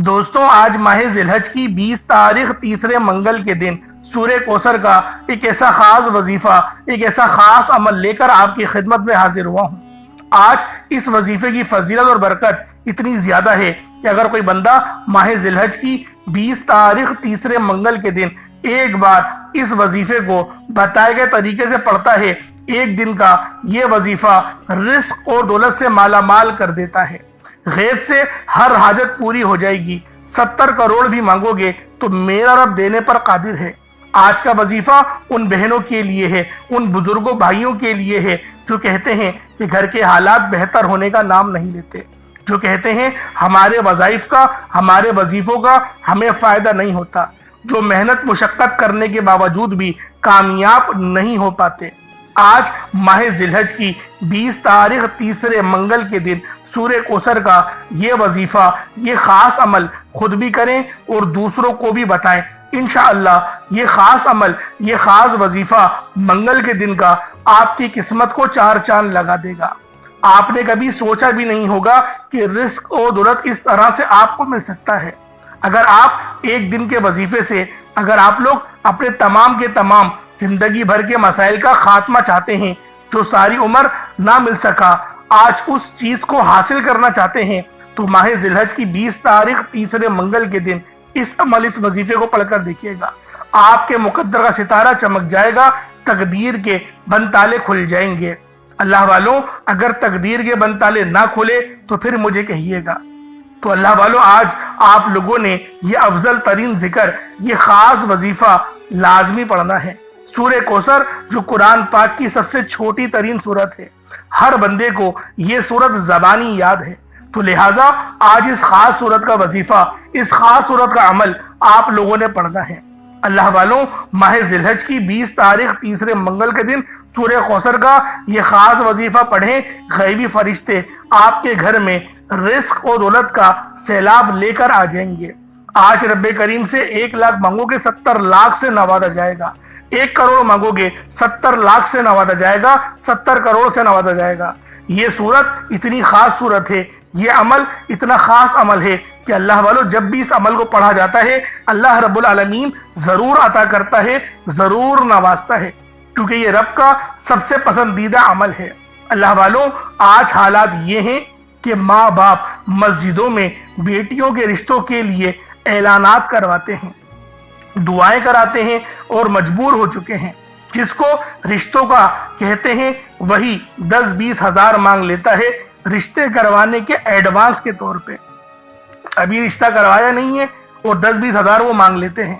دوستوں آج ماہ ذی الحج کی 20 تاریخ تیسرے منگل کے دن سورہ کوثر کا ایک ایسا خاص وظیفہ، ایک ایسا خاص عمل لے کر آپ کی خدمت میں حاضر ہوا ہوں۔ آج اس وظیفے کی فضیلت اور برکت اتنی زیادہ ہے کہ اگر کوئی بندہ ماہ ذی الحج کی 20 تاریخ تیسرے منگل کے دن ایک بار اس وظیفے کو بتائے گئے طریقے سے پڑھتا ہے، ایک دن کا یہ وظیفہ رزق اور دولت سے مالا مال کر دیتا ہے۔ غیب سے ہر حاجت پوری ہو جائے گی۔ 70 کروڑ بھی مانگو گے تو میرا رب دینے پر قادر ہے۔ آج کا وظیفہ ان بہنوں کے لیے ہے، ان بزرگوں بھائیوں کے لیے ہے جو کہتے ہیں کہ گھر کے حالات بہتر ہونے کا نام نہیں لیتے، جو کہتے ہیں ہمارے وظائف کا، ہمارے وظیفوں کا ہمیں فائدہ نہیں ہوتا، جو محنت مشقت کرنے کے باوجود بھی کامیاب نہیں ہو پاتے۔ آج ماہ ذی الحج کی 20 تاریخ تیسرے منگل کے دن سورہ کوثر کا یہ وظیفہ، یہ خاص عمل خود بھی کریں اور دوسروں کو بھی بتائیں۔ انشاءاللہ یہ خاص عمل، یہ خاص وظیفہ منگل کے دن کا آپ کی قسمت کو چار چاند لگا دے گا۔ آپ نے کبھی سوچا بھی نہیں ہوگا کہ رزق اور دولت اس طرح سے آپ کو مل سکتا ہے۔ اگر آپ ایک دن کے وظیفے سے، اگر آپ لوگ اپنے تمام کے تمام زندگی بھر کے مسائل کا خاتمہ چاہتے ہیں، جو ساری عمر نہ مل سکا، آج اس چیز کو حاصل کرنا چاہتے ہیں، تو ماہ ذی الحج کی 20 تاریخ تیسرے منگل کے دن اس وظیفے کو پڑھ کر دیکھیے گا۔ آپ کے مقدر کا ستارہ چمک جائے گا، تقدیر کے بند تالے کھل جائیں گے۔ اللہ والوں، اگر تقدیر کے بند تالے نہ کھلے تو پھر مجھے کہیے گا۔ تو اللہ والوں، آج آپ لوگوں نے یہ افضل ترین ذکر، یہ خاص وظیفہ لازمی پڑھنا ہے۔ سورہ کوثر جو قرآن پاک کی سب سے چھوٹی ترین سورت ہے، ہر بندے کو یہ سورت زبانی یاد ہے، تو لہٰذا آج اس خاص سورت کا وظیفہ، اس خاص سورت کا عمل آپ لوگوں نے پڑھنا ہے۔ اللہ والوں، ماہ ذی الحج کی 20 تاریخ تیسرے منگل کے دن سورہ کوثر کا یہ خاص وظیفہ پڑھیں، غیبی فرشتے آپ کے گھر میں رزق و دولت کا سیلاب لے کر آ جائیں گے۔ آج رب کریم سے 1 لاکھ مانگو گے 70 لاکھ سے نوازا جائے گا، 1 کروڑ مانگو گے 70 لاکھ سے نوازا جائے گا، 70 کروڑ سے نوازا جائے گا۔ یہ سورت اتنی خاص سورت ہے، یہ عمل اتنا خاص عمل ہے کہ اللہ والوں، جب بھی اس عمل کو پڑھا جاتا ہے، اللہ رب العالمین ضرور عطا کرتا ہے، ضرور نوازتا ہے، کیونکہ یہ رب کا سب سے پسندیدہ عمل ہے۔ اللہ والوں، آج حالات یہ ہیں کہ ماں باپ مسجدوں میں بیٹیوں کے رشتوں کے لیے اعلانات کرواتے ہیں، دعائیں کراتے ہیں اور مجبور ہو چکے ہیں۔ جس کو رشتوں کا کہتے ہیں وہی 10-20 ہزار مانگ لیتا ہے رشتے کروانے کے ایڈوانس کے طور پہ۔ ابھی رشتہ کروایا نہیں ہے اور 10-20 ہزار وہ مانگ لیتے ہیں۔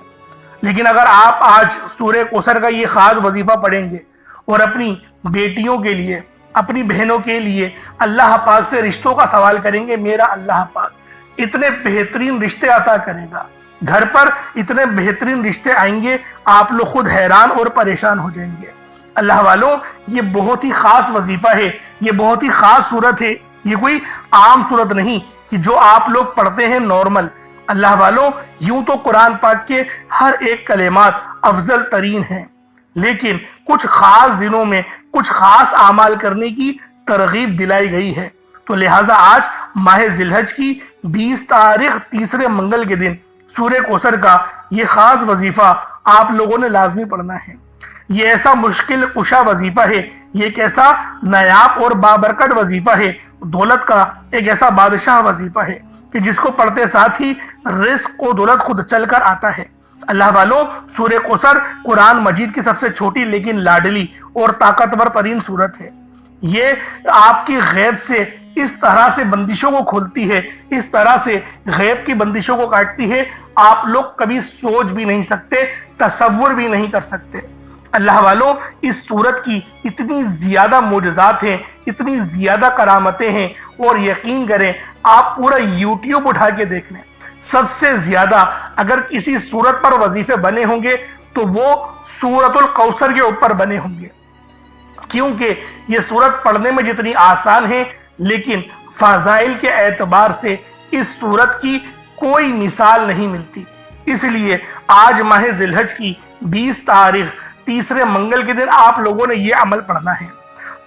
لیکن اگر آپ آج سورہ کوثر کا یہ خاص وظیفہ پڑھیں گے اور اپنی بیٹیوں کے لیے، اپنی بہنوں کے لیے اللہ پاک سے رشتوں کا سوال کریں گے، میرا اللہ پاک اتنے بہترین رشتے عطا کرے گا، گھر پر اتنے بہترین رشتے آئیں گے، آپ لوگ خود حیران اور پریشان ہو جائیں گے۔ اللہ والوں، یہ بہت ہی خاص وظیفہ ہے، یہ بہت ہی خاص صورت ہے، یہ کوئی عام صورت نہیں کہ جو آپ لوگ پڑھتے ہیں نارمل۔ اللہ والوں، یوں تو قرآن پاک کے ہر ایک کلمات افضل ترین ہیں، لیکن کچھ خاص دنوں میں کچھ خاص اعمال کرنے کی ترغیب دلائی گئی ہے۔ تو لہٰذا آج ماہ ذی الحج کی 20 تاریخ تیسرے منگل کے دن سورہ کوثر کا یہ خاص وظیفہ آپ لوگوں نے لازمی پڑھنا ہے۔ یہ ایسا مشکل کشا وظیفہ ہے، یہ ایک ایسا نایاب اور بابرکت وظیفہ ہے، دولت کا ایک ایسا بادشاہ وظیفہ ہے کہ جس کو پڑھتے ساتھ ہی رزق و دولت خود چل کر آتا ہے۔ اللہ والوں، سورہ کوثر قرآن مجید کی سب سے چھوٹی لیکن لاڈلی اور طاقتور ترین سورت ہے۔ یہ آپ کی غیب سے اس طرح سے بندشوں کو کھولتی ہے، اس طرح سے غیب کی بندشوں کو کاٹتی ہے، آپ لوگ کبھی سوچ بھی نہیں سکتے، تصور بھی نہیں کر سکتے۔ اللہ والوں، اس سورت کی اتنی زیادہ معجزات ہیں، اتنی زیادہ کرامتیں ہیں، اور یقین کریں آپ پورا یوٹیوب اٹھا کے دیکھ لیں، سب سے زیادہ اگر کسی سورت پر وظیفے بنے ہوں گے تو وہ سورت الکوثر کے اوپر بنے ہوں گے، کیونکہ یہ سورت پڑھنے میں جتنی آسان ہے، لیکن فضائل کے اعتبار سے اس سورت کی کوئی مثال نہیں ملتی۔ اس لیے آج ماہ ذی الحج کی 20 تاریخ تیسرے منگل کے دن آپ لوگوں نے یہ عمل پڑھنا ہے۔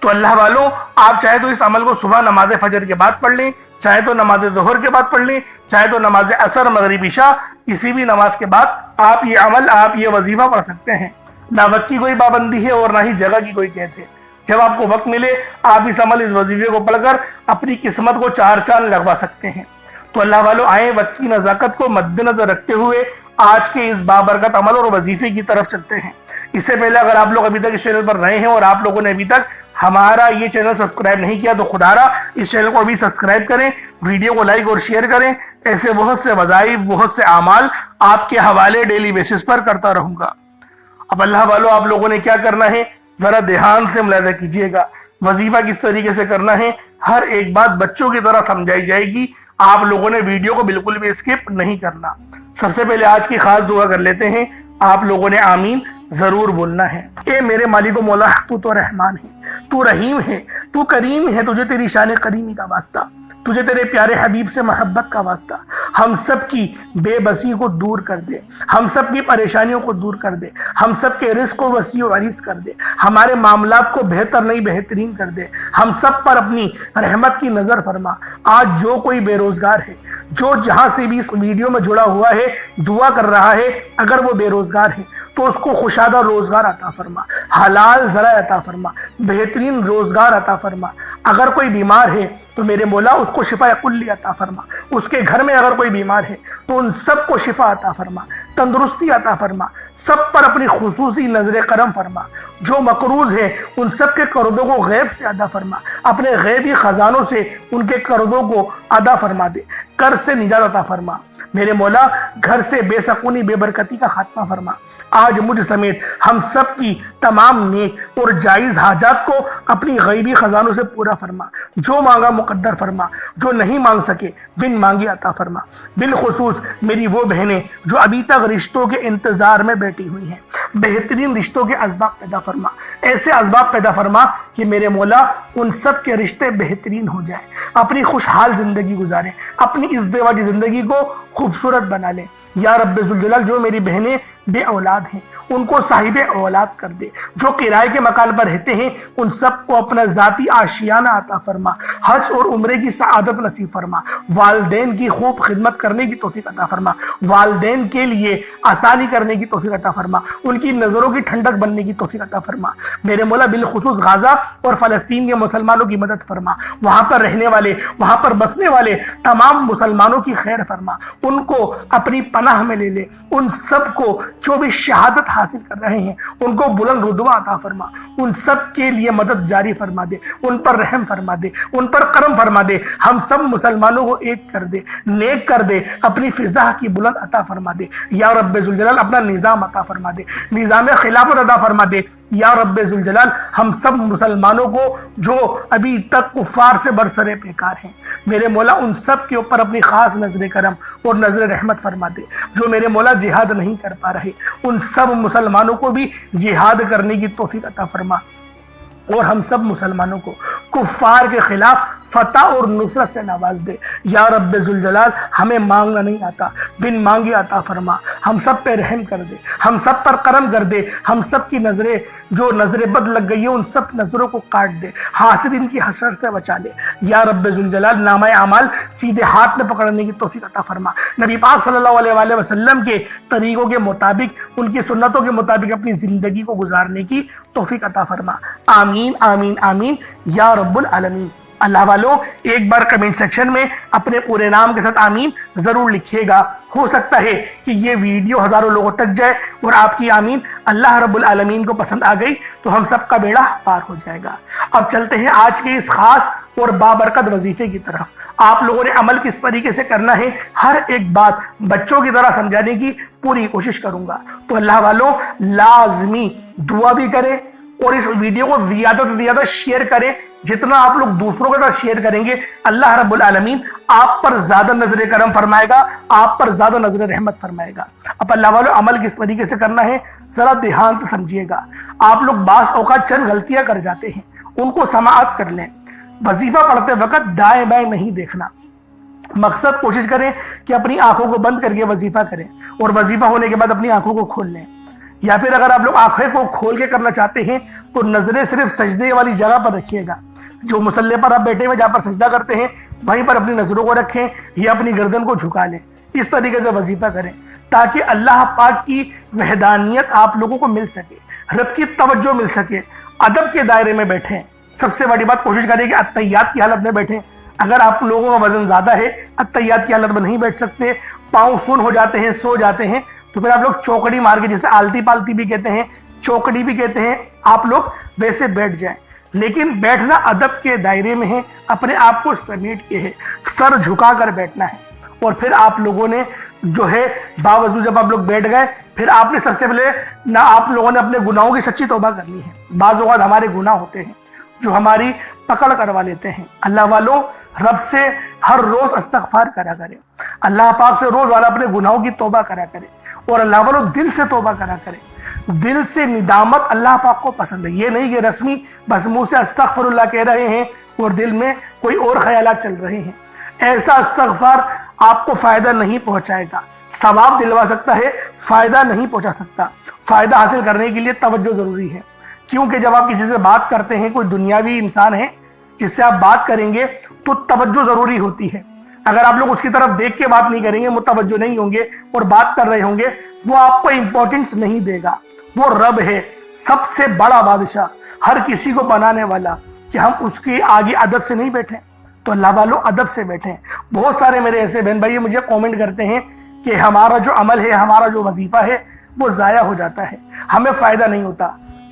تو اللہ والوں، آپ چاہے تو اس عمل کو صبح نماز فجر کے بعد پڑھ لیں، چاہے تو نماز ظہر کے بعد پڑھ لیں، چاہے تو نماز عصر مغرب عشاء کسی بھی نماز کے بعد آپ یہ عمل، آپ یہ وظیفہ پڑھ سکتے ہیں۔ نہ وقت کی کوئی پابندی ہے اور نہ ہی جگہ کی کوئی قید ہے۔ جب آپ کو وقت ملے آپ اس عمل، اس وظیفے کو پڑھ کر اپنی قسمت کو چار چاند لگوا سکتے ہیں۔ تو اللہ والوں، آئیں وقت کی نزاکت کو مد نظر رکھتے ہوئے آج کے اس بابرکت عمل اور وظیفے کی طرف چلتے ہیں۔ اس سے پہلے اگر آپ لوگ ابھی تک اس چینل پر نئے ہیں اور آپ لوگوں نے ابھی تک ہمارا یہ چینل سبسکرائب نہیں کیا تو خدا را اس چینل کو ابھی سبسکرائب کریں، ویڈیو کو لائک اور شیئر کریں۔ ایسے بہت سے وظائف، بہت سے اعمال آپ کے حوالے ڈیلی بیسس پر کرتا رہوں گا۔ اب اللہ والوں، آپ لوگوں نے کیا کرنا ہے ذرا دھیان سے ملاحظہ کیجئے گا۔ وظیفہ کس طریقے سے کرنا ہے، ہر ایک بات بچوں کی طرح سمجھائی جائے گی۔ آپ لوگوں نے ویڈیو کو بالکل بھی اسکپ نہیں کرنا۔ سب سے پہلے آج کی خاص دعا کر لیتے ہیں۔ آپ لوگوں نے آمین ضرور بولنا ہے۔ اے میرے مالک و مولا، تو رحمان ہے، تو رحیم ہے، تو کریم ہے، تجھے تیری شان کریمی کا واسطہ، تجھے تیرے پیارے حبیب سے محبت کا واسطہ۔ ہم سب کی بے بسی کو دور کر دے، ہم سب کی پریشانیوں کو دور کر دے، ہم سب کے رزق کو وسیع و عریض کر دے، ہمارے معاملات کو بہتر نہیں بہترین کر دے، ہم سب پر اپنی رحمت کی نظر فرما۔ آج جو کوئی بے روزگار ہے، جو جہاں سے بھی اس ویڈیو میں جڑا ہوا ہے دعا کر رہا ہے، اگر وہ بے روزگار ہے تو اس کو خوشادہ روزگار عطا فرما، حلال ذرائع عطا فرما، بہترین روزگار عطا فرما۔ اگر کوئی بیمار ہے تو میرے مولا اس کو شفا کلی عطا فرما۔ اس کے گھر میں اگر کوئی بیمار ہے تو ان سب کو شفا عطا فرما، تندرستی عطا فرما، سب پر اپنی خصوصی نظر کرم فرما۔ جو مقروض ہے ان سب کے قرضوں کو غیب سے ادا فرما، اپنے غیبی خزانوں سے ان کے قرضوں کو ادا فرما دے، قرض سے نجات عطا فرما۔ میرے مولا گھر سے بے سکونی بے برکتی کا خاتمہ فرما۔ آج مجھ سمیت ہم سب کی تمام نیک اور جائز حاجات کو اپنی غیبی خزانوں سے پورا فرما۔ جو مانگا مقدر فرما، جو نہیں مانگ سکے بن مانگے عطا فرما۔ بالخصوص میری وہ بہنیں جو ابھی تک رشتوں کے انتظار میں بیٹھی ہوئی ہیں، بہترین رشتوں کے اسباب پیدا فرما، ایسے اسباب پیدا فرما کہ میرے مولا ان سب کے رشتے بہترین ہو جائیں، اپنی خوشحال زندگی گزاریں، اپنی ازدواجی زندگی کو خوبصورت بنا لیں۔ یا رب ذوالجلال، جو میری بہنیں بے اولاد ہیں ان کو صاحب اولاد کر دے، جو کرائے کے مکان پر رہتے ہیں ان سب کو اپنا ذاتی آشیانہ عطا فرما، حج اور عمرے کی سعادت نصیب فرما، والدین کی خوب خدمت کرنے کی توفیق عطا فرما، والدین کے لیے آسانی کرنے کی توفیق عطا فرما، ان کی نظروں کی ٹھنڈک بننے کی توفیق عطا فرما۔ میرے مولا بالخصوص غزہ اور فلسطین کے مسلمانوں کی مدد فرما، وہاں پر رہنے والے، وہاں پر بسنے والے تمام مسلمانوں کی خیر فرما، ان کو اپنی پناہ میں لے لے، ان سب کو جو بھی شہادت حاصل کر رہے ہیں ان کو بلند رتبہ عطا فرما، ان سب کے لیے مدد جاری فرما دے، ان پر رحم فرما دے، ان پر کرم فرما دے، ہم سب مسلمانوں کو ایک کر دے، نیک کر دے، اپنی فضا کی بلند عطا فرما دے۔ یا رب ذوالجلال اپنا نظام عطا فرما دے، نظام خلافت عطا فرما دے۔ یا رب ذوالجلال ہم سب مسلمانوں کو جو ابھی تک کفار سے برسرے پیکار ہیں، میرے مولا ان سب کے اوپر اپنی خاص نظر کرم اور نظر رحمت فرما دے۔ جو میرے مولا جہاد نہیں کر پا رہے ان سب مسلمانوں کو بھی جہاد کرنے کی توفیق عطا فرما، اور ہم سب مسلمانوں کو کفار کے خلاف فتح اور نصرت سے نواز دے۔ یا رب ذوالجلال ہمیں مانگنا نہیں آتا، بن مانگے عطا فرما، ہم سب پہ رحم کر دے، ہم سب پر کرم کر دے، ہم سب کی نظریں جو نظر بد لگ گئی ہے ان سب نظروں کو کاٹ دے، حاسد ان کی حسرت سے بچا لے۔ یا رب ذوالجلال نامہ اعمال سیدھے ہاتھ میں پکڑنے کی توفیق عطا فرما، نبی پاک صلی اللہ علیہ وآلہ وسلم کے طریقوں کے مطابق، ان کی سنتوں کے مطابق اپنی زندگی کو گزارنے کی توفیق عطا فرما۔ آمین آمین آمین یا رب العالمین۔ اللہ والوں ایک بار کمنٹ سیکشن میں اپنے پورے نام کے ساتھ آمین ضرور لکھیے گا۔ ہو سکتا ہے کہ یہ ویڈیو ہزاروں لوگوں تک جائے اور آپ کی آمین اللہ رب العالمین کو پسند آ گئی تو ہم سب کا بیڑا پار ہو جائے گا۔ اب چلتے ہیں آج کے اس خاص اور بابرکت وظیفے کی طرف۔ آپ لوگوں نے عمل کس طریقے سے کرنا ہے ہر ایک بات بچوں کی طرح سمجھانے کی پوری کوشش کروں گا۔ تو اللہ والوں لازمی دعا بھی کریں اور اس ویڈیو کو زیادہ سے زیادہ شیئر کریں۔ جتنا آپ لوگ دوسروں کے ساتھ شیئر کریں گے اللہ رب العالمین آپ پر زیادہ نظر کرم فرمائے گا، آپ پر زیادہ نظر رحمت فرمائے گا۔ اب اللہ والوں عمل کس طریقے سے کرنا ہے ذرا دھیان سے سمجھیے گا۔ آپ لوگ بعض اوقات چند غلطیاں کر جاتے ہیں، ان کو سماعت کر لیں۔ وظیفہ پڑھتے وقت دائیں بائیں نہیں دیکھنا، مقصد کوشش کریں کہ اپنی آنکھوں کو بند کر کے وظیفہ کریں اور وظیفہ ہونے کے بعد اپنی آنکھوں کو کھول لیں۔ یا پھر اگر آپ لوگ آنکھیں کو کھول کے کرنا چاہتے ہیں تو نظریں صرف سجدے والی جگہ پر رکھیے گا، جو مصلی پر آپ بیٹھے ہوئے جہاں پر سجدہ کرتے ہیں وہیں پر اپنی نظروں کو رکھیں یا اپنی گردن کو جھکا لیں، اس طریقے سے وظیفہ کریں تاکہ اللہ پاک کی وحدانیت آپ لوگوں کو مل سکے، رب کی توجہ مل سکے، ادب کے دائرے میں بیٹھیں۔ سب سے بڑی بات کوشش کریں کہ اتحیات کی حالت میں بیٹھیں۔ اگر آپ لوگوں کا وزن زیادہ ہے، اتحیات کی حالت میں نہیں بیٹھ سکتے، پاؤں سن ہو جاتے ہیں، سو جاتے ہیں، تو پھر آپ لوگ چوکڑی مار کے، جسے آلتی پالتی بھی کہتے ہیں، چوکڑی بھی کہتے ہیں، آپ لوگ ویسے بیٹھ جائیں۔ لیکن بیٹھنا ادب کے دائرے میں ہے، اپنے آپ کو سمیٹ کے ہے، سر جھکا کر بیٹھنا ہے۔ اور پھر آپ لوگوں نے جو ہے باوضو جب آپ لوگ بیٹھ گئے، پھر آپ نے سب سے پہلے نہ آپ لوگوں نے اپنے گناہوں کی سچی توبہ کرنی ہے۔ بعض اوقات ہمارے گناہ ہوتے ہیں جو ہماری پکڑ کروا لیتے ہیں۔ اللہ والوں، رب سے ہر روز استغفار کرا کرے، اللہ پاک سے روز والا اپنے گناہوں کی توبہ کرا کرے، اور اللہ والوں دل سے توبہ کرا کرے۔ دل سے ندامت اللہ پاک کو پسند ہے، یہ نہیں کہ رسمی بس منہ سے استغفر اللہ کہہ رہے ہیں اور دل میں کوئی اور خیالات چل رہے ہیں۔ ایسا استغفار آپ کو فائدہ نہیں پہنچائے گا، ثواب دلوا سکتا ہے، فائدہ نہیں پہنچا سکتا۔ فائدہ حاصل کرنے کے لیے توجہ ضروری ہے، کیونکہ جب آپ کسی سے بات کرتے ہیں، کوئی دنیاوی انسان ہے جس سے آپ بات کریں گے تو توجہ ضروری ہوتی ہے۔ اگر آپ لوگ اس کی طرف دیکھ کے بات نہیں کریں گے، متوجہ نہیں ہوں گے اور بات کر رہے ہوں گے، وہ آپ کو امپورٹنس نہیں دے گا۔ وہ رب ہے، سب سے بڑا بادشاہ، ہر کسی کو بنانے والا، کہ ہم اس کے آگے ادب سے نہیں بیٹھیں۔ تو اللہ والوں ادب سے بیٹھیں۔ بہت سارے میرے ایسے بہن بھائی مجھے کومنٹ کرتے ہیں کہ ہمارا جو عمل ہے، ہمارا جو وظیفہ ہے وہ ضائع ہو جاتا ہے، ہمیں فائدہ نہیں ہوتا۔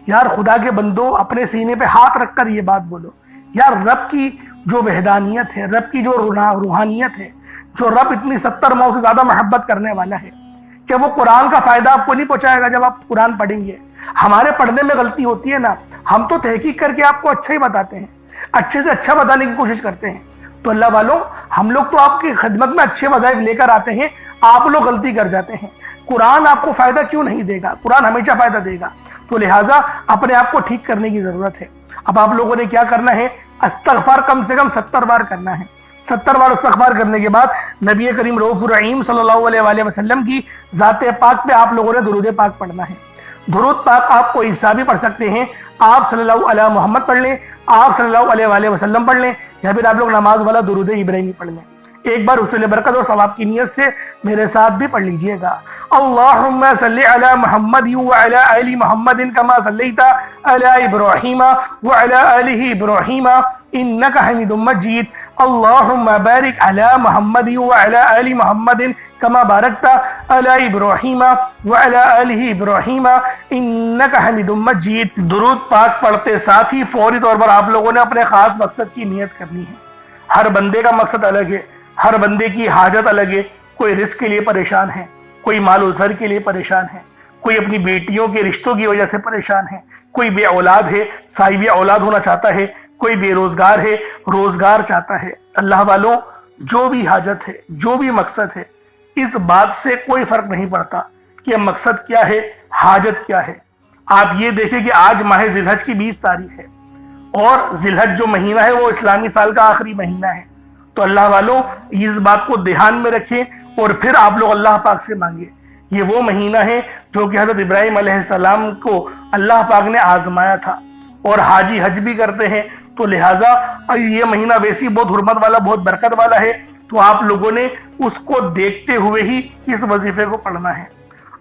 یار خدا کے بندو، اپنے سینے پہ ہاتھ رکھ کر یہ بات بولو، یار رب کی جو وحدانیت ہے، رب کی جو روحانیت ہے، جو رب اتنی 70 ماؤں سے زیادہ محبت کرنے والا ہے، کہ وہ قرآن کا فائدہ آپ کو نہیں پہنچائے گا جب آپ قرآن پڑھیں گے۔ ہمارے پڑھنے میں غلطی ہوتی ہے نا، ہم تو تحقیق کر کے آپ کو اچھا ہی بتاتے ہیں، اچھے سے اچھا بتانے کی کوشش کرتے ہیں۔ تو اللہ والوں، ہم لوگ تو آپ کی خدمت میں اچھے وظائف لے کر آتے ہیں، آپ لوگ غلطی کر جاتے ہیں۔ قرآن آپ کو فائدہ کیوں نہیں دے گا؟ قرآن ہمیشہ فائدہ دے گا۔ تو لہٰذا اپنے آپ کو ٹھیک کرنے کی ضرورت ہے۔ اب آپ لوگوں نے کیا کرنا ہے؟ استغفار کم سے کم 70 بار کرنا ہے۔ 70 بار استغفار کرنے کے بعد نبی کریم رؤوف الرحیم صلی اللہ علیہ وآلہ وسلم کی ذات پاک پہ آپ لوگوں نے درود پاک پڑھنا ہے۔ درود پاک آپ کو عیسیٰ بھی پڑھ سکتے ہیں، آپ صلی اللہ علیہ محمد پڑھ لیں، آپ صلی اللہ علیہ وآلہ وسلم پڑھ لیں، یا پھر آپ لوگ نماز والا درود ابراہیمی پڑھ لیں۔ ایک بار حصول برکت اور ثواب کی نیت سے میرے ساتھ بھی پڑھ لیجئے گا۔ اللہم صلی علی محمد وعلی آل محمد کما صلیت علی ابراہیم وعلی آل ابراہیم انک حمید مجید۔ اللہم بارک علی محمد وعلی آل محمد کما بارکت علی ابراہیم وعلی آل ابراہیم انک حمید مجید۔ درود پاک پڑھتے ساتھ ہی فوری طور پر آپ لوگوں نے اپنے خاص مقصد کی نیت کرنی ہے۔ ہر بندے کا مقصد الگ ہے، ہر بندے کی حاجت الگ ہے۔ کوئی رزق کے لیے پریشان ہے، کوئی مال و زر کے لیے پریشان ہے، کوئی اپنی بیٹیوں کے رشتوں کی وجہ سے پریشان ہے، کوئی بے اولاد ہے، صاحب اولاد ہونا چاہتا ہے، کوئی بے روزگار ہے، روزگار چاہتا ہے۔ اللہ والوں، جو بھی حاجت ہے، جو بھی مقصد ہے، اس بات سے کوئی فرق نہیں پڑتا کہ مقصد کیا ہے، حاجت کیا ہے۔ آپ یہ دیکھیں کہ آج ماہ ذی الحج کی 20 تاریخ ہے، اور ذی الحج جو مہینہ ہے وہ اسلامی سال کا آخری مہینہ ہے۔ تو اللہ والوں، اس بات کو دھیان میں رکھیں اور پھر آپ لوگ اللہ پاک سے مانگیں۔ یہ وہ مہینہ ہے جو کہ حضرت ابراہیم علیہ السلام کو اللہ پاک نے آزمایا تھا، اور حاجی حج بھی کرتے ہیں۔ تو لہٰذا یہ مہینہ ویسی بہت حرمت والا، بہت برکت والا ہے، تو آپ لوگوں نے اس کو دیکھتے ہوئے ہی اس وظیفے کو پڑھنا ہے۔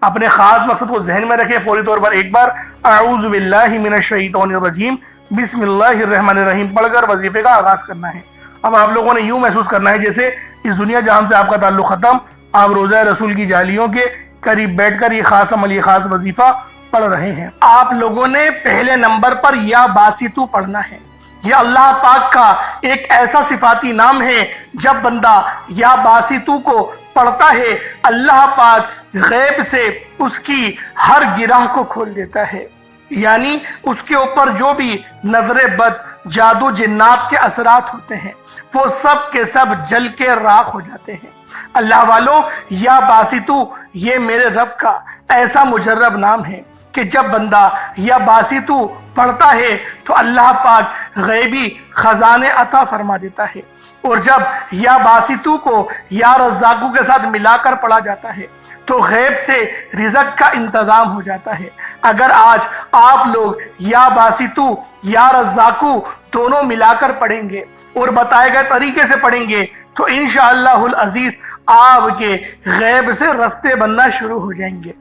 اپنے خاص مقصد کو ذہن میں رکھیں۔ فوری طور پر ایک بار اعوذ باللہ من الشیطان الرجیم بسم اللہ الرحمن الرحیم پڑھ کر وظیفے کا آغاز کرنا ہے۔ اب آپ لوگوں نے یوں محسوس کرنا ہے جیسے اس دنیا جہان سے آپ کا تعلق ختم، آپ روزہ رسول کی جالیوں کے قریب بیٹھ کر یہ خاص عمل، یہ خاص وظیفہ پڑھ رہے ہیں۔ آپ لوگوں نے پہلے نمبر پر یا باسطو پڑھنا ہے۔ یہ اللہ پاک کا ایک ایسا صفاتی نام ہے، جب بندہ یا باسطو کو پڑھتا ہے، اللہ پاک غیب سے اس کی ہر گرہ کو کھول دیتا ہے، یعنی اس کے اوپر جو بھی نظر بد، جادو، جنات کے اثرات ہوتے ہیں، وہ سب کے سب جل کے راکھ ہو جاتے ہیں۔ اللہ والوں، یا باسطو یہ میرے رب کا ایسا مجرب نام ہے کہ جب بندہ یا باسطو پڑھتا ہے تو اللہ پاک غیبی خزانے عطا فرما دیتا ہے۔ اور جب یا باسطو کو یا رزاقو کے ساتھ ملا کر پڑھا جاتا ہے تو غیب سے رزق کا انتظام ہو جاتا ہے۔ اگر آج آپ لوگ یا باسطو یا رزاقو دونوں ملا کر پڑھیں گے اور بتائے گئے طریقے سے پڑھیں گے تو انشاءاللہ العزیز آپ کے غیب سے رستے بننا شروع ہو جائیں گے۔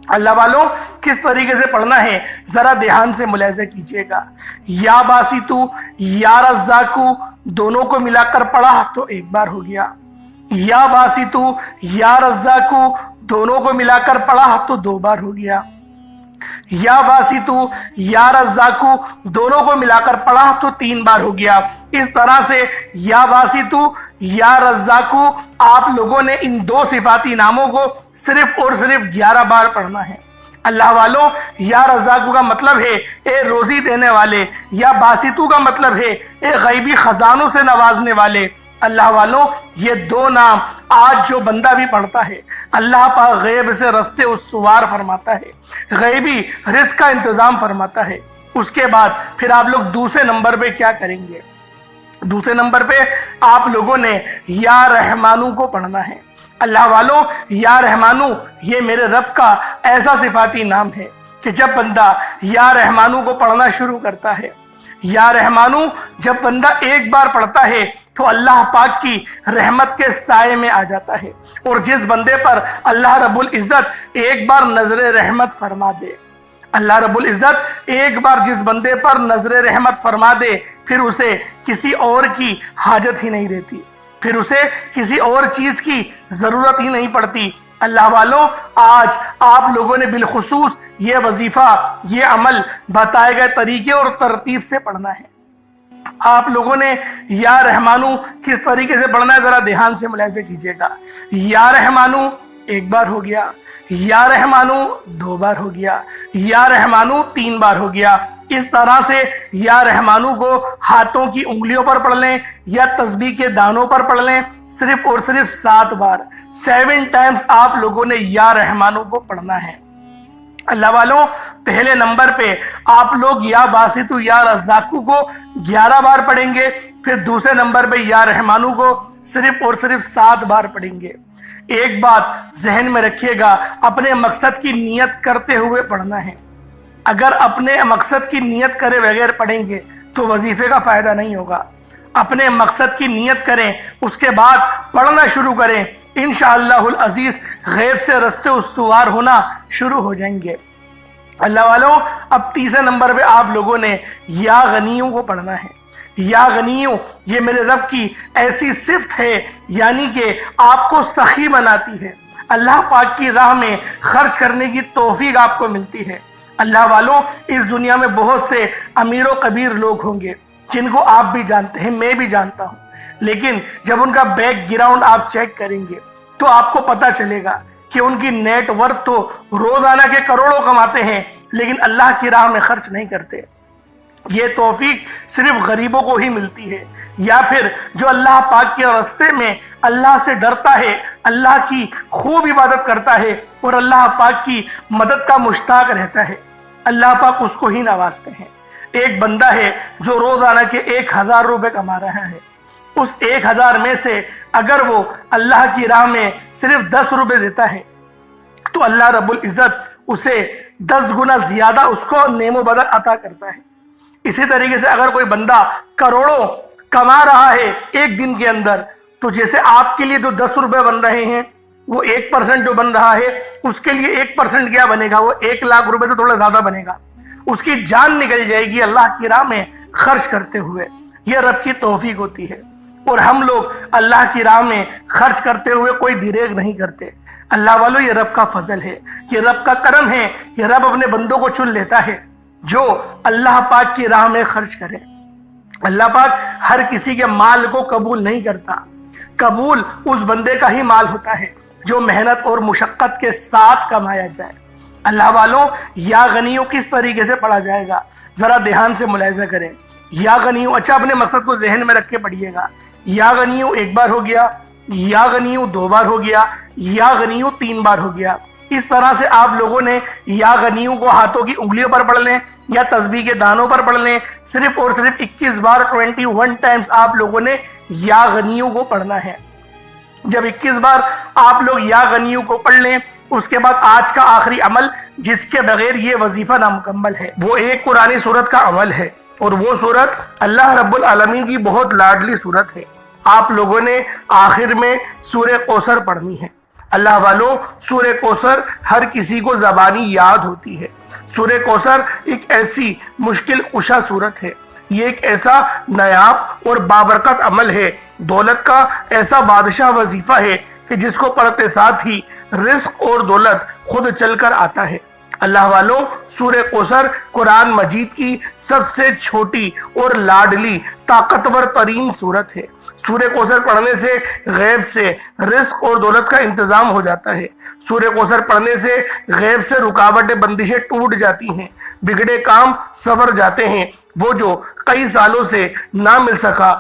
اللہ والوں کس طریقے سے پڑھنا ہے ذرا دھیان سے ملاحظہ کیجئے گا۔ یا باسطو یا رزاقو دونوں کو ملا کر پڑھا تو ایک بار ہو گیا، یا باسطو یا رزاقو دونوں کو ملا کر پڑھا تو دو بار ہو گیا، یا باسطو یا رزاقو دونوں کو ملا کر پڑھا تو تین بار ہو گیا۔ اس طرح سے یا باسطو یا رزاقو آپ لوگوں نے ان دو صفاتی ناموں کو صرف اور صرف 11 بار پڑھنا ہے۔ اللہ والوں یا رزاقو کا مطلب ہے اے روزی دینے والے، یا باسطو کا مطلب ہے اے غیبی خزانوں سے نوازنے والے۔ اللہ والوں یہ دو نام آج جو بندہ بھی پڑھتا ہے اللہ پاک غیب سے رستے استوار فرماتا ہے، غیبی رزق کا انتظام فرماتا ہے۔ اس کے بعد پھر آپ لوگ دوسرے نمبر پہ کیا کریں گے؟ دوسرے نمبر پہ آپ لوگوں نے یا رحمانو کو پڑھنا ہے۔ اللہ والوں یا رحمانو یہ میرے رب کا ایسا صفاتی نام ہے کہ جب بندہ یا رحمانو کو پڑھنا شروع کرتا ہے، یا رحمانو جب بندہ ایک بار پڑھتا ہے تو اللہ پاک کی رحمت کے سائے میں آ جاتا ہے، اور جس بندے پر اللہ رب العزت ایک بار نظر رحمت فرما دے، اللہ رب العزت ایک بار جس بندے پر نظر رحمت فرما دے پھر اسے کسی اور کی حاجت ہی نہیں رہتی، پھر اسے کسی اور چیز کی ضرورت ہی نہیں پڑتی۔ اللہ والوں آج آپ لوگوں نے بالخصوص یہ وظیفہ، یہ عمل بتائے گئے طریقے اور ترتیب سے پڑھنا ہے۔ آپ لوگوں نے یا رحمانو کس طریقے سے پڑھنا ہے ذرا دھیان سے ملاحظہ کیجئے گا۔ یا رحمانو ایک بار ہو گیا، یا رحمانو دو بار ہو گیا، یا رحمانو تین بار ہو گیا۔ اس طرح سے یا رحمانو کو ہاتھوں کی انگلیوں پر پڑھ لیں یا تسبیح کے دانوں پر پڑھ لیں، صرف اور صرف 7 بار 7 ٹائمز آپ لوگوں نے یا رحمانو کو پڑھنا ہے۔ اللہ والوں پہلے نمبر پہ آپ لوگ یا باسطو یا رزاقو کو 11 بار پڑھیں گے، پھر دوسرے نمبر پہ یا رحمانو کو صرف اور صرف 7 بار پڑھیں گے۔ ایک بات ذہن میں رکھیے گا، اپنے مقصد کی نیت کرتے ہوئے پڑھنا ہے۔ اگر اپنے مقصد کی نیت کرے بغیر پڑھیں گے تو وظیفے کا فائدہ نہیں ہوگا۔ اپنے مقصد کی نیت کریں، اس کے بعد پڑھنا شروع کریں، انشاءاللہ العزیز غیب سے رستے استوار ہونا شروع ہو جائیں گے۔ اللہ والوں اب تیسرے نمبر پہ آپ لوگوں نے یا غنیوں کو پڑھنا ہے۔ یا غنیوں یہ میرے رب کی ایسی صفت ہے، یعنی کہ آپ کو سخی بناتی ہے، اللہ پاک کی راہ میں خرچ کرنے کی توفیق آپ کو ملتی ہے۔ اللہ والوں اس دنیا میں بہت سے امیر و کبیر لوگ ہوں گے جن کو آپ بھی جانتے ہیں، میں بھی جانتا ہوں، لیکن جب ان کا بیک گراؤنڈ آپ چیک کریں گے تو آپ کو پتہ چلے گا کہ ان کی نیٹ ورتھ تو روزانہ کے کروڑوں کماتے ہیں لیکن اللہ کی راہ میں خرچ نہیں کرتے۔ یہ توفیق صرف غریبوں کو ہی ملتی ہے، یا پھر جو اللہ پاک کے راستے میں اللہ سے ڈرتا ہے، اللہ کی خوب عبادت کرتا ہے اور اللہ پاک کی مدد کا مشتاق رہتا ہے، اللہ پاک اس کو ہی نوازتے ہیں۔ ایک بندہ ہے جو روزانہ کے 1000 روپے کما رہا ہے، اس 1000 میں سے اگر وہ اللہ کی راہ میں صرف 10 روپے دیتا ہے تو اللہ رب العزت اسے 10 گنا زیادہ اس کو نعم و بدل عطا کرتا ہے۔ اسی طریقے سے اگر کوئی بندہ کروڑوں کما رہا ہے ایک دن کے اندر، تو جیسے آپ کے لیے جو 10 روپے بن رہے ہیں وہ 1% جو بن رہا ہے اس کے لیے 1% کیا بنے گا، وہ 1 لاکھ روپے تو تھوڑا زیادہ بنے گا، اس کی جان نکل جائے گی اللہ کی راہ میں خرچ کرتے ہوئے۔ یہ رب کی توفیق ہوتی ہے، اور ہم لوگ اللہ کی راہ میں خرچ کرتے ہوئے کوئی دریغ نہیں کرتے۔ اللہ والوں یہ رب کا فضل ہے، یہ رب کا کرم ہے، یہ رب اپنے بندوں کو چن لیتا ہے جو اللہ پاک کی راہ میں خرچ کرے۔ اللہ پاک ہر کسی کے مال کو قبول نہیں کرتا، قبول اس بندے کا ہی مال ہوتا ہے جو محنت اور مشقت کے ساتھ کمایا جائے۔ اللہ والوں یا غنیوں کس طریقے سے پڑھا جائے گا ذرا دھیان سے ملاحظہ کریں۔ یا غنیوں اچھا اپنے مقصد کو ذہن میں رکھ کے پڑھیے گا۔ یا غنیوں ایک بار ہو گیا، یا غنیوں 2 بار ہو گیا، یا غنیوں 3 بار ہو گیا۔ اس طرح سے آپ لوگوں نے یا غنیوں کو ہاتھوں کی انگلیوں پر پڑھ لیں یا تسبیح کے دانوں پر پڑھ لیں، صرف اور صرف 21 بار 21 ٹائمز آپ لوگوں نے یا غنیوں کو پڑھنا ہے۔ جب 21 بار آپ لوگ یا غنیوں کو پڑھ لیں، اس کے بعد آج کا آخری عمل جس کے بغیر یہ وظیفہ نامکمل ہے، وہ ایک قرآنی سورت کا عمل ہے، اور وہ سورت اللہ رب العالمین کی بہت لاڈلی سورت ہے۔ آپ لوگوں نے آخر میں سورہ کوثر پڑھنی ہے۔ اللہ والوں، سورہ کوثر ہر کسی کو زبانی یاد ہوتی ہے۔ سورہ کوثر ایک ایسی مشکل کشا سورت ہے، یہ ایک ایسا نایاب اور بابرکت عمل ہے، دولت کا ایسا بادشاہ وظیفہ ہے کہ جس کو پڑھتے ساتھ ہی رزق اور دولت خود چل کر آتا ہے۔ اللہ والوں، سورہ کوثر قرآن مجید کی سب سے چھوٹی اور لاڈلی طاقتور ترین سورت ہے۔ سورہ کوثر پڑھنے سے غیب سے رزق اور دولت کا انتظام ہو جاتا ہے۔ سورہ کوثر پڑھنے سے غیب سے رکاوٹیں بندشیں ٹوٹ جاتی ہیں، بگڑے کام سنور جاتے ہیں۔ وہ جو کئی سالوں سے نہ مل سکا،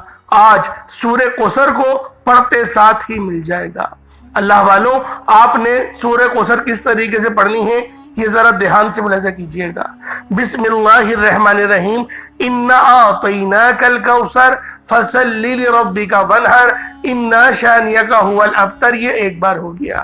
آج سورہ کوثر کو پڑھتے ساتھ ہی مل جائے گا۔ اللہ والوں، آپ نے سورہ کوثر کس طریقے سے پڑھنی ہے یہ ذرا دھیان سے ملاحظہ کیجئے گا۔ بسم اللہ الرحمن الرحیم، انا اعطیناک الکوثر فصل لربک وانحر انا شانئک ھو الابتر، یہ ایک بار ہو گیا۔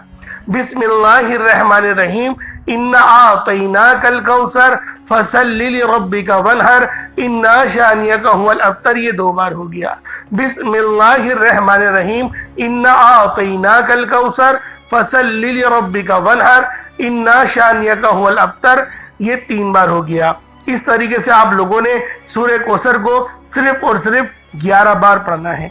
بسم اللہ الرحمن الرحیم، انا اعطیناک الکوثر فصل لربک وانحر انا شانئک ھو الابتر، یہ دو بار ہو گیا۔ بسم اللہ الرحمن الرحیم، انا اعطیناک الکوثر فصل لربک وانحر انا شانئک ھو الابتر، یہ تین بار ہو گیا۔ اس طریقے سے آپ لوگوں نے سورہ کوثر کو صرف اور صرف 11 بار پڑھنا ہے۔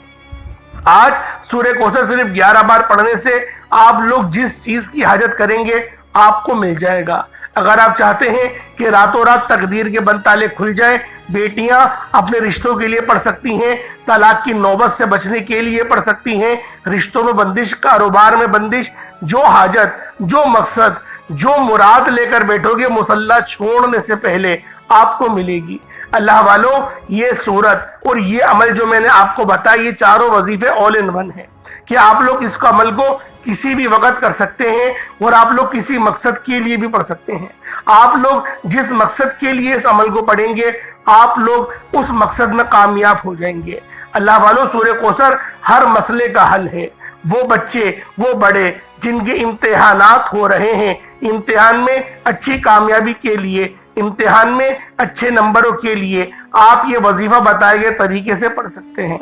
آج سورہ کوثر صرف 11 بار پڑھنے سے آپ لوگ جس چیز کی حاجت کریں گے آپ کو مل جائے گا۔ اگر آپ چاہتے ہیں کہ راتوں رات تقدیر کے بند تالے کھل جائیں، بیٹیاں اپنے رشتوں کے لیے پڑھ سکتی ہیں، طلاق کی نوبت سے بچنے کے لیے پڑھ سکتی ہیں، رشتوں میں بندش، کاروبار میں بندش، جو حاجت، جو مقصد، جو مراد لے کر بیٹھو گے مصلی چھوڑنے سے پہلے آپ کو ملے گی۔ اللہ والوں، یہ سورت اور یہ عمل جو میں نے آپ کو بتایا، یہ چاروں وظیفے آل ان ون ہیں کہ آپ لوگ اس کا عمل کو کسی بھی وقت کر سکتے ہیں، اور آپ لوگ کسی مقصد کے لیے بھی پڑھ سکتے ہیں۔ آپ لوگ جس مقصد کے لیے اس عمل کو پڑھیں گے آپ لوگ اس مقصد میں کامیاب ہو جائیں گے۔ اللہ والوں، سورہ کوثر ہر مسئلے کا حل ہے۔ وہ بچے، وہ بڑے جن کے امتحانات ہو رہے ہیں، امتحان میں اچھی کامیابی کے لیے، امتحان میں اچھے نمبروں کے لیے آپ یہ وظیفہ بتائے گئے طریقے سے پڑھ سکتے ہیں۔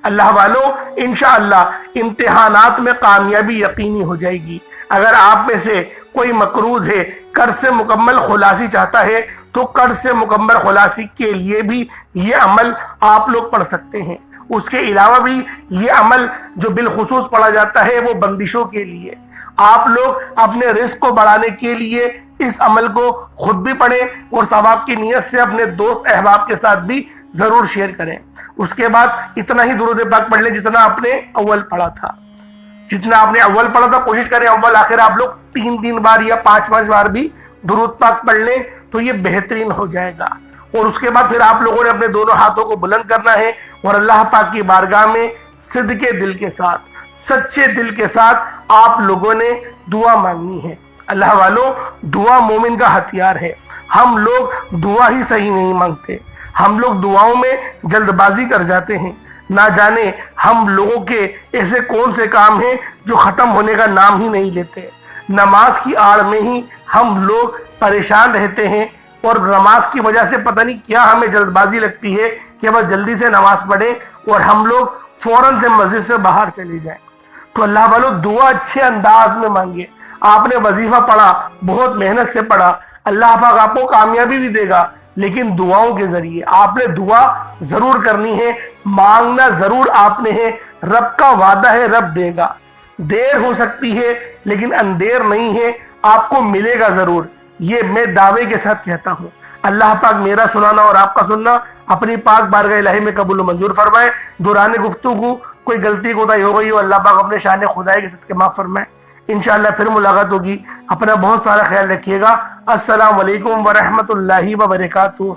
اللہ والوں، انشاءاللہ امتحانات میں کامیابی یقینی ہو جائے گی۔ اگر آپ میں سے کوئی مقروض ہے، قرض سے مکمل خلاصی چاہتا ہے، تو قرض سے مکمل خلاصی کے لیے بھی یہ عمل آپ لوگ پڑھ سکتے ہیں۔ اس کے علاوہ بھی یہ عمل جو بالخصوص پڑھا جاتا ہے وہ بندشوں کے لیے۔ آپ لوگ اپنے رزق کو بڑھانے کے لیے اس عمل کو خود بھی پڑھیں اور ثواب کی نیت سے اپنے دوست احباب کے ساتھ بھی ضرور شیئر کریں۔ اس کے بعد اتنا ہی درود پاک پڑھ لیں جتنا آپ نے اول پڑھا تھا۔ جتنا آپ نے اول پڑھا تھا کوشش کریں اول آخر آپ لوگ 3 بار یا 5 بار بھی درود پاک پڑھ لیں تو یہ بہترین ہو جائے گا۔ اور اس کے بعد پھر آپ لوگوں نے اپنے دونوں ہاتھوں کو بلند کرنا ہے اور اللہ پاک کی بارگاہ میں صدقے دل کے ساتھ، سچے دل کے ساتھ آپ لوگوں نے دعا مانگنی ہے۔ اللہ والوں، دعا مومن کا ہتھیار ہے۔ ہم لوگ دعا ہی صحیح نہیں مانگتے، ہم لوگ دعاؤں میں جلد بازی کر جاتے ہیں۔ نہ جانے ہم لوگوں کے ایسے کون سے کام ہیں جو ختم ہونے کا نام ہی نہیں لیتے۔ نماز کی آڑ میں ہی ہم لوگ پریشان رہتے ہیں، اور نماز کی وجہ سے پتہ نہیں کیا ہمیں جلد بازی لگتی ہے کہ بس جلدی سے نماز پڑھیں اور ہم لوگ فوراً سے مسجد سے باہر چلے جائیں۔ تو اللہ والوں، دعا اچھے انداز میں مانگے۔ آپ نے وظیفہ پڑھا، بہت محنت سے پڑھا، اللہ پاک آپ کو کامیابی بھی دے گا، لیکن دعاؤں کے ذریعے آپ نے دعا ضرور کرنی ہے، مانگنا ضرور آپ نے ہے۔ رب کا وعدہ ہے، رب دے گا۔ دیر ہو سکتی ہے لیکن اندیر نہیں ہے، آپ کو ملے گا ضرور، یہ میں دعوے کے ساتھ کہتا ہوں۔ اللہ پاک میرا سنانا اور آپ کا سننا اپنی پاک بارگاہ الہی میں قبول و منظور فرمائے۔ دوران گفتگو کوئی غلطی کوتاہی ہو گئی ہو، اللہ پاک اپنے شان خدائی کے صدقے معاف فرمائے۔ انشاءاللہ پھر ملاقات ہوگی۔ اپنا بہت سارا خیال رکھیے گا۔ السلام علیکم ورحمۃ اللہ وبرکاتہ۔